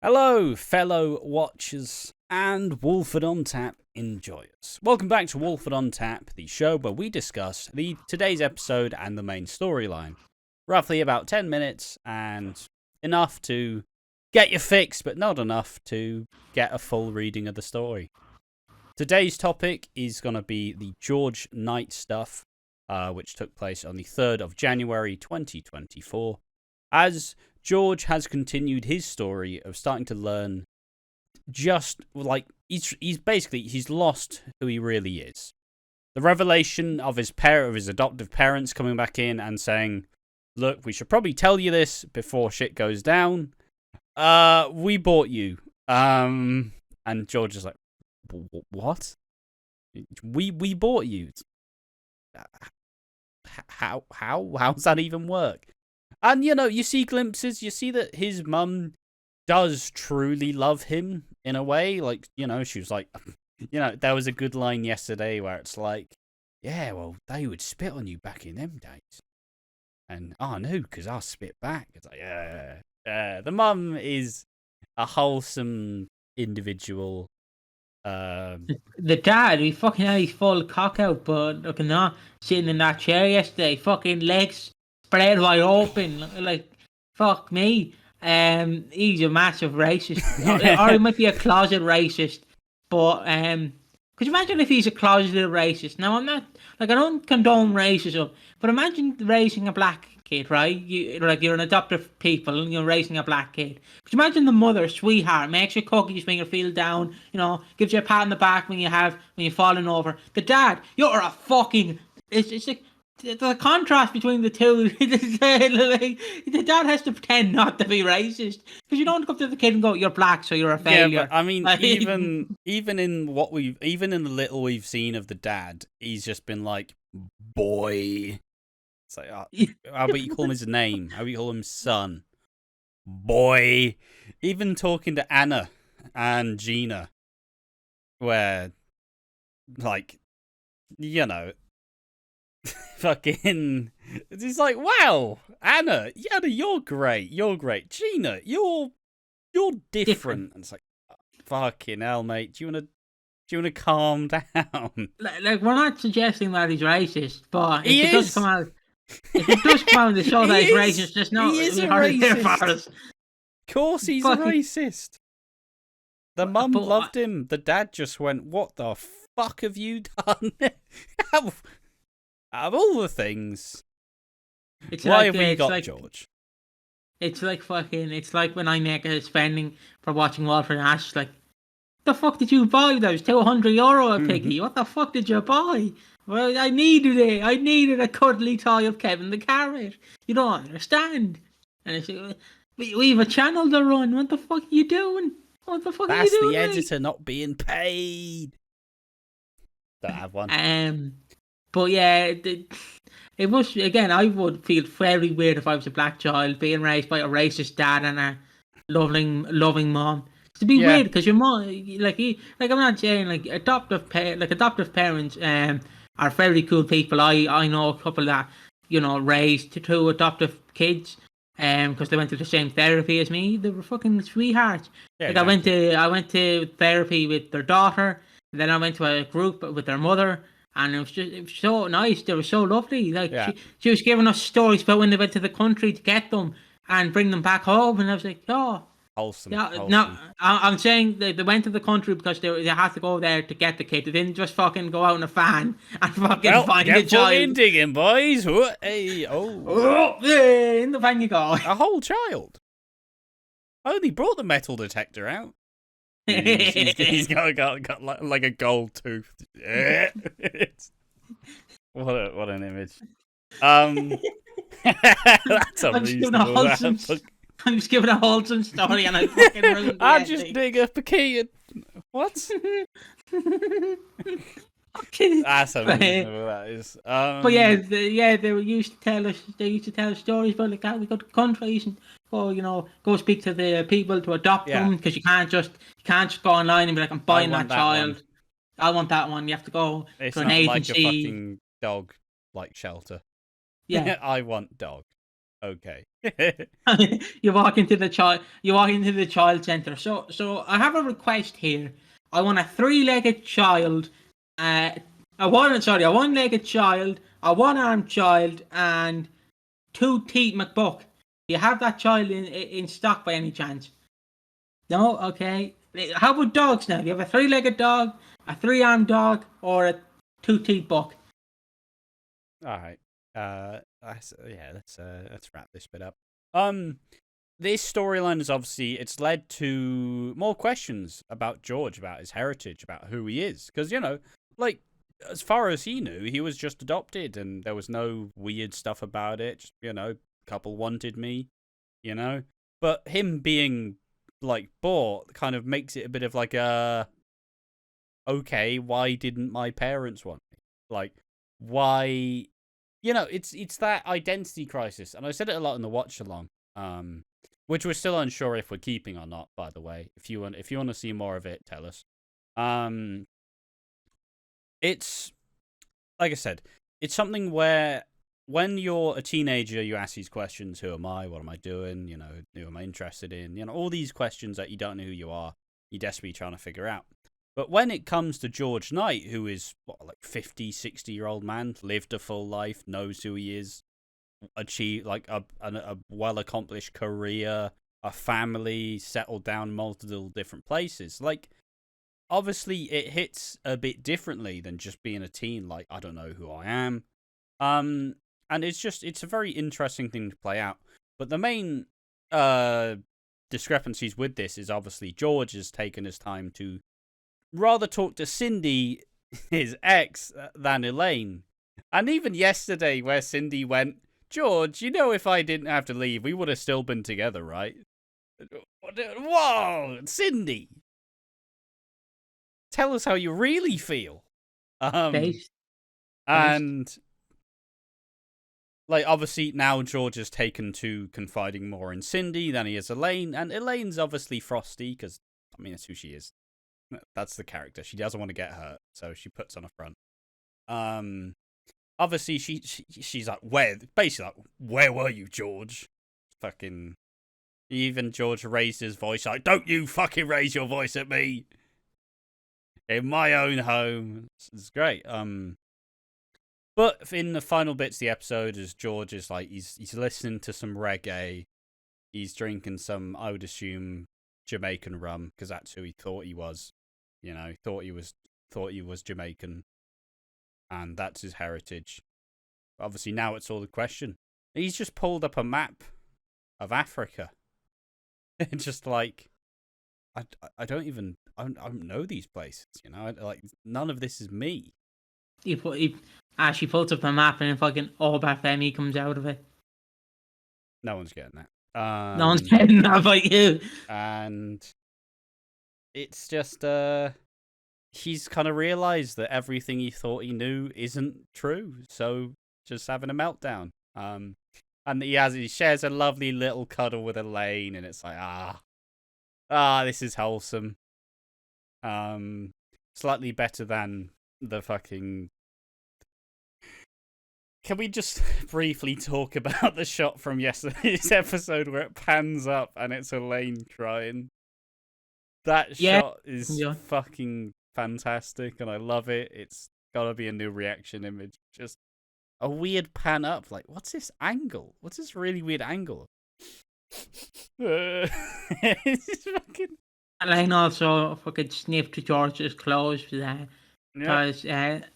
Hello, fellow watchers and Walford on Tap enjoyers. Welcome back to Walford on Tap, the show where we discuss today's episode and the main storyline. Roughly about 10 minutes and enough to get you fixed, but not enough to get a full reading of the story. Today's topic is going to be the George Knight stuff, which took place on the 3rd of January 2024. As George has continued his story of starting to learn just like he's lost who he really is. The revelation of his adoptive parents coming back in and saying, "Look, we should probably tell you this before shit goes down. We bought you." And George is like, "What? We bought you? How's that even work?" And, you see glimpses, you see that his mum does truly love him in a way. Like, she was like, there was a good line yesterday where it's like, yeah, well, they would spit on you back in them days. And, oh, no, because I'll spit back. It's like, yeah. The mum is a wholesome individual. The dad, he fucking had his full cock out, but looking not sitting in that chair yesterday, fucking legs spread wide open, like fuck me. He's a massive racist, or he might be a closet racist. But could you imagine if he's a closeted racist? Now I don't condone racism, but imagine raising a black kid, right? You're an adoptive people and you're raising a black kid. Could you imagine the mother, sweetheart, makes you cookies when you feel down, gives you a pat on the back when you're falling over. The dad, you're a fucking. It's like. The contrast between the two, the dad has to pretend not to be racist because you don't come to the kid and go, "You're black, so you're a failure." Yeah, but I mean, even in the little we've seen of the dad, he's just been like, "Boy." It's like, how about you call him his name? How about you call him son? Boy. Even talking to Anna and Gina, where, like, fucking, it's like, wow, Anna, you're great, Gina, you're different. And it's like, fucking hell, mate, do you wanna calm down? Like we're not suggesting that he's racist, but if it does come out in the show that he's racist, just know he's a racist. Of course he's a racist. The mum loved him. The dad just went, "What the fuck have you done?" Out of all the things, why have we got George? It's like when I make a spending for watching Walford and Ash, like, the fuck did you buy? That was €200 a Piggy. What the fuck did you buy? Well, I needed it. I needed a cuddly toy of Kevin the Carrot. You don't understand. And it's like, we have a channel to run. What the fuck are you doing? What the fuck are you doing? That's the editor not being paid. Don't have one. But yeah, it must, again, I would feel very weird if I was a black child being raised by a racist dad and a loving mom. It'd be weird because your mom, I'm not saying adoptive parents are very cool people. I know a couple that raised two adoptive kids because they went to the same therapy as me. They were fucking sweethearts. Yeah, exactly. I went to therapy with their daughter, and then I went to a group with their mother. And it was so nice. They were so lovely. She was giving us stories about when they went to the country to get them and bring them back home. And I was like, oh, wholesome. Yeah, wholesome. No, I'm saying they went to the country because they had to go there to get the kid. They didn't just fucking go out in a van and fucking find the child. Get digging, boys. Hey, in the van you go. A whole child. I only brought the metal detector out. He's got like a gold tooth. What an image. That's unreasonable. I'm just giving a wholesome story and I fucking ruined it. I just dig up a key and what? That's unreasonable. That is. But they used to tell us. They used to tell stories about how we go to countries and go speak to the people to adopt them because you can't just go online and be like, I'm buying that child. I want that one. You have to go to an agency. Like a fucking dog shelter. Yeah. I want dog. Okay. You walk into the child center. So I have a request here. I want a three-legged child, a one-legged child, a one-armed child, and two teeth McBuck. Do you have that child in stock by any chance? No? Okay. How about dogs now? Do you have a three-legged dog, a three-armed dog, or a two-teeth buck? All right. Let's wrap this bit up. This storyline is obviously, it's led to more questions about George, about his heritage, about who he is. Because, like, as far as he knew, he was just adopted and there was no weird stuff about it. Just, couple wanted me, But him being, like, bought kind of makes it a bit of like okay, why didn't my parents want me? Like, why... it's that identity crisis. And I said it a lot in the watch along. Which we're still unsure if we're keeping or not, by the way. If you want to see more of it, tell us. It's like I said, it's something where when you're a teenager, you ask these questions: who am I? What am I doing? Who am I interested in? All these questions that you don't know who you are. You're desperately trying to figure out. But when it comes to George Knight, who is like 50, 60-year-old man, lived a full life, knows who he is, achieved like a well-accomplished career, a family, settled down multiple different places. Like, obviously, it hits a bit differently than just being a teen. Like, I don't know who I am. And it's a very interesting thing to play out. But the main discrepancies with this is obviously George has taken his time to rather talk to Cindy, his ex, than Elaine. And even yesterday, where Cindy went, George, if I didn't have to leave, we would have still been together, right? Whoa, Cindy! Tell us how you really feel. And, like, obviously now George has taken to confiding more in Cindy than he is Elaine, and Elaine's obviously frosty, because, that's who she is. That's the character. She doesn't want to get hurt, so she puts on a front. Obviously, she's like, where were you, George? Fucking, even George raised his voice, like, don't you fucking raise your voice at me in my own home. It's great. But in the final bits of the episode, as George is like, he's listening to some reggae, he's drinking some, I would assume, Jamaican rum, because that's who he thought he was. He thought he was Jamaican. And that's his heritage. Obviously, now it's all the question. He's just pulled up a map of Africa. Just like, I don't know these places. Like, none of this is me. He actually pulls up the map and then fucking Obafemi comes out of it. No one's getting that. No one's getting that but you. And it's just he's kind of realized that everything he thought he knew isn't true, so just having a meltdown. And he shares a lovely little cuddle with Elaine, and it's like, this is wholesome. Slightly better than the fucking... Can we just briefly talk about the shot from yesterday's episode where it pans up and it's Elaine crying? That shot is fucking fantastic, and I love it. It's gotta be a new reaction image. Just a weird pan up. Like, what's this angle? What's this really weird angle? It's fucking... Elaine also fucking sniffed George's clothes because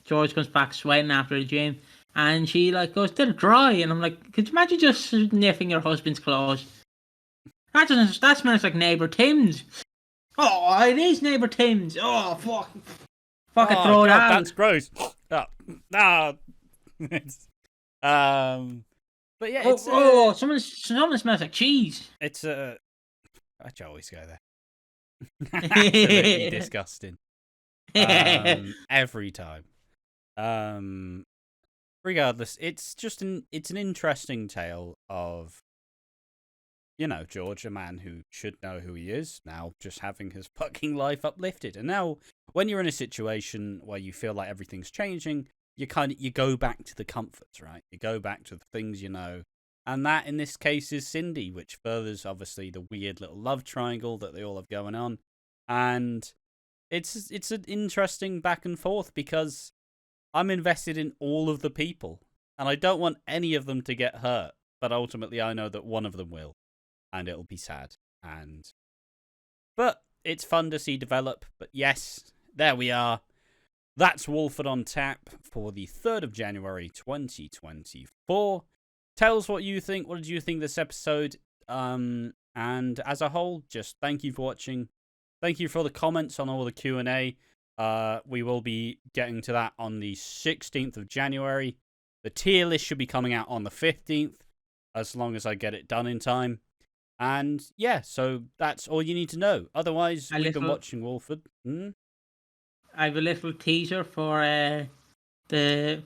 George comes back sweating after the gym, and she like goes, "They're dry," and I'm like, could you imagine just sniffing your husband's clothes? That smells like neighbour Tim's. Oh, it is neighbour Tim's. Oh, fuck. Fucking throw it out. That's gross. But yeah, it's... someone smells like cheese. It's I always go there. Absolutely disgusting. Every time. Regardless, it's just it's an interesting tale of, George, a man who should know who he is, now just having his fucking life uplifted. And now, when you're in a situation where you feel like everything's changing, you go back to the comforts, right? You go back to the things you know. And that, in this case, is Cindy, which furthers, obviously, the weird little love triangle that they all have going on. And it's an interesting back and forth because I'm invested in all of the people. And I don't want any of them to get hurt. But ultimately, I know that one of them will. And it'll be sad. But it's fun to see develop. But yes, there we are. That's Walford on Tap for the 3rd of January, 2024. Tell us what you think. What did you think of this episode? And as a whole, just thank you for watching. Thank you for the comments on all the Q&A. We will be getting to that on the 16th of January. The tier list should be coming out on the 15th, as long as I get it done in time. And yeah, so that's all you need to know. Otherwise, we've been watching Walford. I have a little teaser for the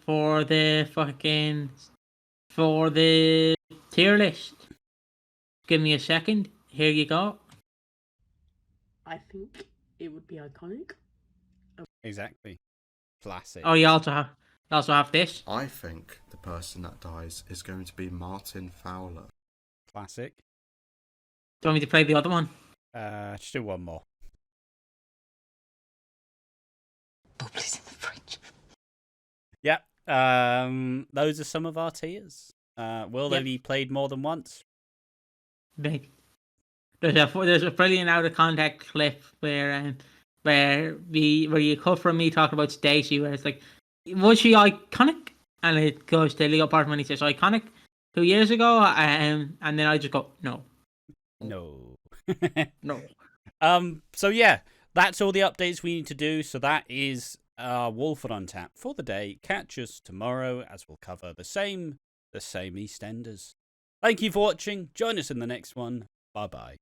tier list. Give me a second. Here you go. I think it would be iconic. Exactly. Classic. Oh, you also have this. I think the person that dies is going to be Martin Fowler. Classic. Do you want me to play the other one? Just do one more. Bubbly's in the fridge. Yep. Those are some of our tiers. Will they be played more than once? Maybe. There's a brilliant out of context clip where you cut from me talking about Stacey, where it's like, was she iconic? And it goes to Leo Parton when he says iconic 2 years ago, and then I just go no. So yeah, that's all the updates we need to do. So that is Walford on Tap for the day. Catch us tomorrow as we'll cover the same EastEnders. Thank you for watching. Join us in the next one. Bye bye.